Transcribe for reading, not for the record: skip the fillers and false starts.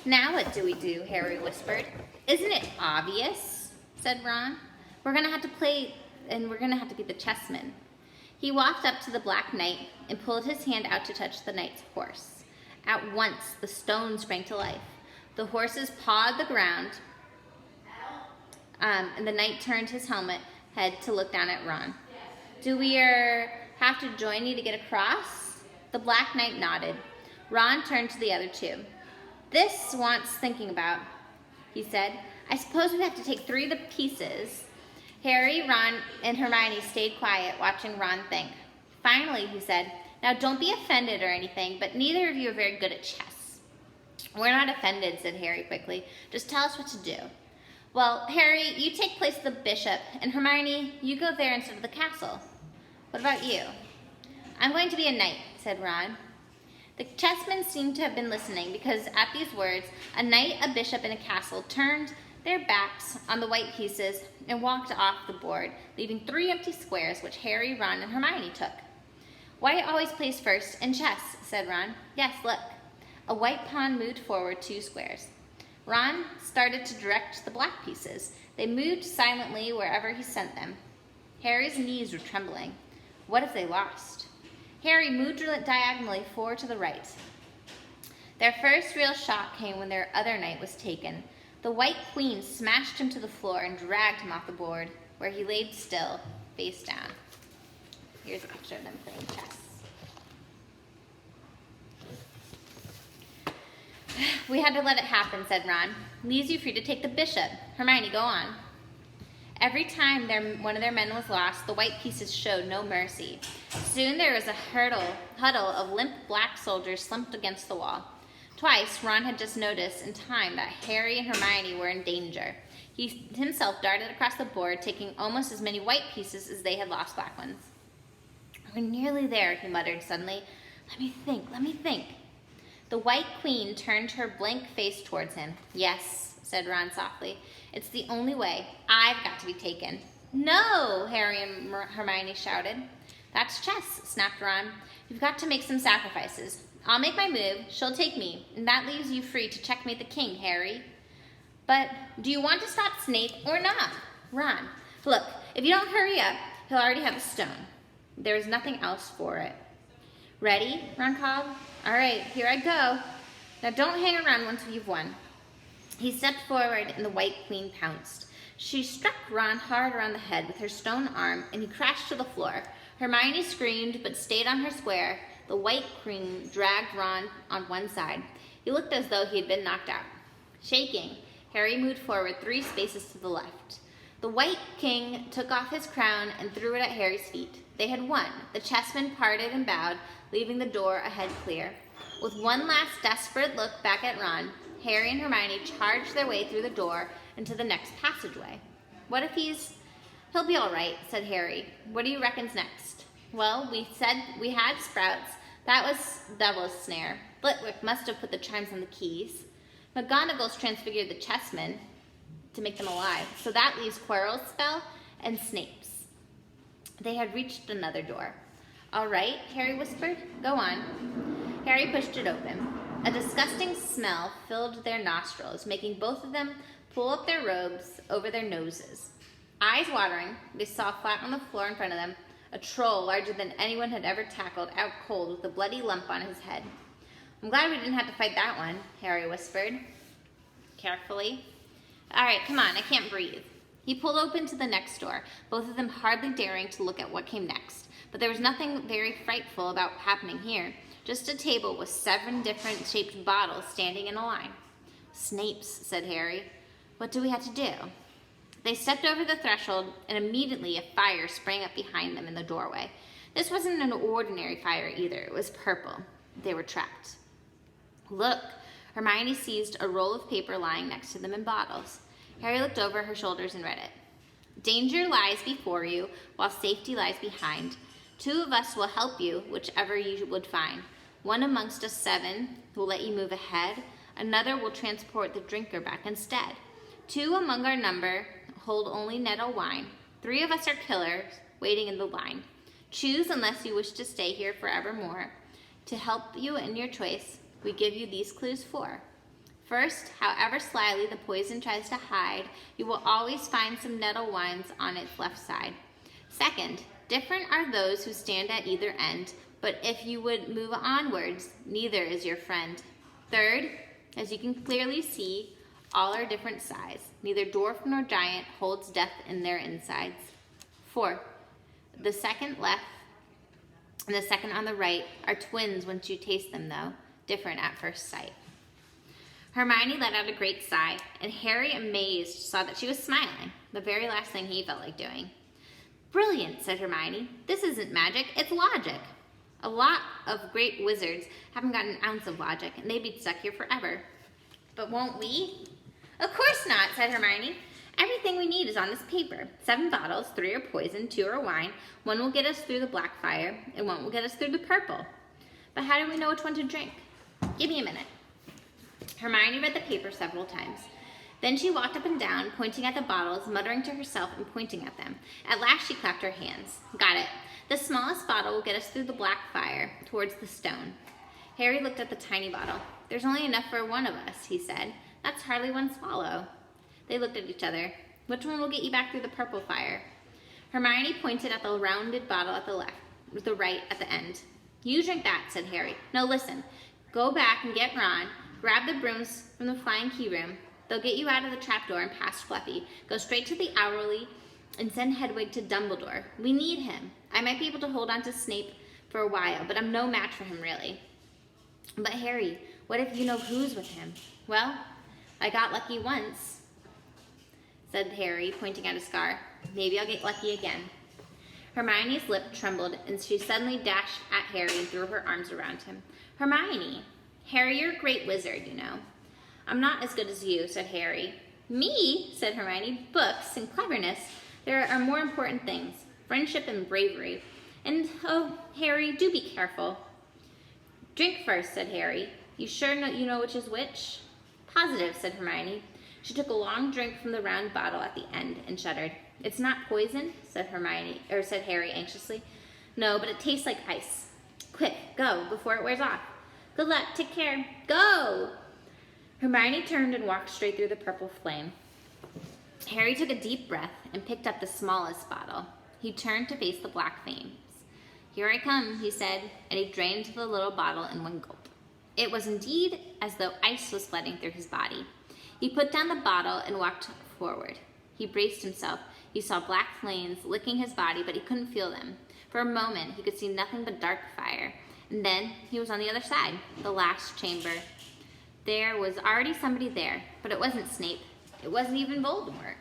Now what do we do? Harry whispered. Isn't it obvious? Said Ron. We're gonna have to play, and we're gonna have to be the chessmen. He walked up to the Black Knight and pulled his hand out to touch the knight's horse. At once, the stone sprang to life. The horses pawed the ground, and the knight turned his helmet head to look down at Ron. Do we have to join you to get across? The Black Knight nodded. Ron turned to the other two. This wants thinking about, he said. I suppose we have to take 3 of the pieces. Harry, Ron, and Hermione stayed quiet, watching Ron think. Finally, he said, now don't be offended or anything, but neither of you are very good at chess. We're not offended, said Harry quickly. Just tell us what to do. Well, Harry, you take place of the bishop, and Hermione, you go there instead of the castle. What about you? I'm going to be a knight, said Ron. The chessmen seemed to have been listening because at these words, a knight, a bishop, and a castle turned their backs on the white pieces and walked off the board, leaving 3 empty squares, which Harry, Ron, and Hermione took. White always plays first in chess, said Ron. Yes, look. A white pawn moved forward 2 squares. Ron started to direct the black pieces. They moved silently wherever he sent them. Harry's knees were trembling. What if they lost? Harry moved diagonally 4 to the right. Their first real shock came when their other knight was taken. The white queen smashed him to the floor and dragged him off the board, where he laid still, face down. Here's a picture of them playing chess. We had to let it happen, said Ron. Leaves you free to take the bishop. Hermione, go on. Every time one of their men was lost, the white pieces showed no mercy. Soon there was a huddle of limp black soldiers slumped against the wall. Twice, Ron had just noticed in time that Harry and Hermione were in danger. He himself darted across the board, taking almost as many white pieces as they had lost black ones. We're nearly there, he muttered suddenly. Let me think. The white queen turned her blank face towards him. Yes, said Ron softly. It's the only way. I've got to be taken. No, Harry and Hermione shouted. That's chess, snapped Ron. You've got to make some sacrifices. I'll make my move, she'll take me, and that leaves you free to checkmate the king, Harry. But do you want to stop Snape or not? Ron, look, if you don't hurry up, he'll already have a stone. There's nothing else for it. Ready? Ron called. All right, here I go. Now don't hang around once you've won. He stepped forward and the white queen pounced. She struck Ron hard around the head with her stone arm and he crashed to the floor. Hermione screamed but stayed on her square. The white queen dragged Ron on one side. He looked as though he had been knocked out. Shaking, Harry moved forward 3 spaces to the left. The white king took off his crown and threw it at Harry's feet. They had won. The chessmen parted and bowed, leaving the door ahead clear. With one last desperate look back at Ron, Harry and Hermione charged their way through the door into the next passageway. What if he'll be all right, said Harry. What do you reckon's next? Well, we said we had sprouts. That was Devil's Snare. Flitwick must have put the chimes on the keys. McGonagall's transfigured the chessmen to make them alive. So that leaves Quirrell's spell and Snape's. They had reached another door. All right, Harry whispered. Go on. Harry pushed it open. A disgusting smell filled their nostrils, making both of them pull up their robes over their noses. Eyes watering, they saw flat on the floor in front of them a troll larger than anyone had ever tackled, out cold with a bloody lump on his head. I'm glad we didn't have to fight that one, Harry whispered carefully. All right, come on, I can't breathe. He pulled open to the next door, both of them hardly daring to look at what came next. But there was nothing very frightful about happening here. Just a table with 7 different shaped bottles standing in a line. Snape's, said Harry. What do we have to do? They stepped over the threshold, and immediately a fire sprang up behind them in the doorway. This wasn't an ordinary fire either. It was purple. They were trapped. Look, Hermione seized a roll of paper lying next to them in bottles. Harry looked over her shoulders and read it. Danger lies before you, while safety lies behind. 2 of us will help you, whichever you would find. One amongst us 7 will let you move ahead. Another will transport the drinker back instead. 2 among our number hold only nettle wine. 3 of us are killers, waiting in the line. Choose unless you wish to stay here forevermore. To help you in your choice, we give you these clues 4. First, however slyly the poison tries to hide, you will always find some nettle wines on its left side. Second, different are those who stand at either end, but if you would move onwards, neither is your friend. Third, as you can clearly see, all are different size. Neither dwarf nor giant holds death in their insides. Fourth, the second left and the second on the right are twins once you taste them, though different at first sight. Hermione let out a great sigh, and Harry, amazed, saw that she was smiling, the very last thing he felt like doing. Brilliant, said Hermione. This isn't magic, it's logic. A lot of great wizards haven't got an ounce of logic, and they'd be stuck here forever. But won't we? Of course not, said Hermione. Everything we need is on this paper. 7 bottles, 3 are poison, 2 are wine. 1 will get us through the black fire, and 1 will get us through the purple. But how do we know which one to drink? Give me a minute. Hermione read the paper several times. Then she walked up and down, pointing at the bottles, muttering to herself and pointing at them. At last she clapped her hands. Got it. The smallest bottle will get us through the black fire, towards the stone. Harry looked at the tiny bottle. There's only enough for one of us, he said. That's hardly 1 swallow. They looked at each other. Which one will get you back through the purple fire? Hermione pointed at the rounded bottle at the left, with the right at the end. You drink that, said Harry. No, listen. Go back and get Ron. Grab the brooms from the flying key room. They'll get you out of the trapdoor and past Fluffy. Go straight to the Owlry and send Hedwig to Dumbledore. We need him. I might be able to hold on to Snape for a while, but I'm no match for him, really. But Harry, what if you know who's with him? Well, I got lucky once, said Harry, pointing at a scar. Maybe I'll get lucky again. Hermione's lip trembled, and she suddenly dashed at Harry and threw her arms around him. Hermione! Harry, you're a great wizard, you know. I'm not as good as you, said Harry. Me, said Hermione. Books and cleverness. There are more important things. Friendship and bravery. And, oh, Harry, do be careful. Drink first, said Harry. You sure you know which is which? Positive, said Hermione. She took a long drink from the round bottle at the end and shuddered. It's not poison, said Harry anxiously. No, but it tastes like ice. Quick, go, before it wears off. Good luck, take care. Go! Hermione turned and walked straight through the purple flame. Harry took a deep breath and picked up the smallest bottle. He turned to face the black flames. Here I come, he said, and he drained the little bottle in 1 gulp. It was indeed as though ice was flooding through his body. He put down the bottle and walked forward. He braced himself. He saw black flames licking his body, but he couldn't feel them. For a moment, he could see nothing but dark fire. And then he was on the other side, the last chamber. There was already somebody there, but it wasn't Snape. It wasn't even Voldemort.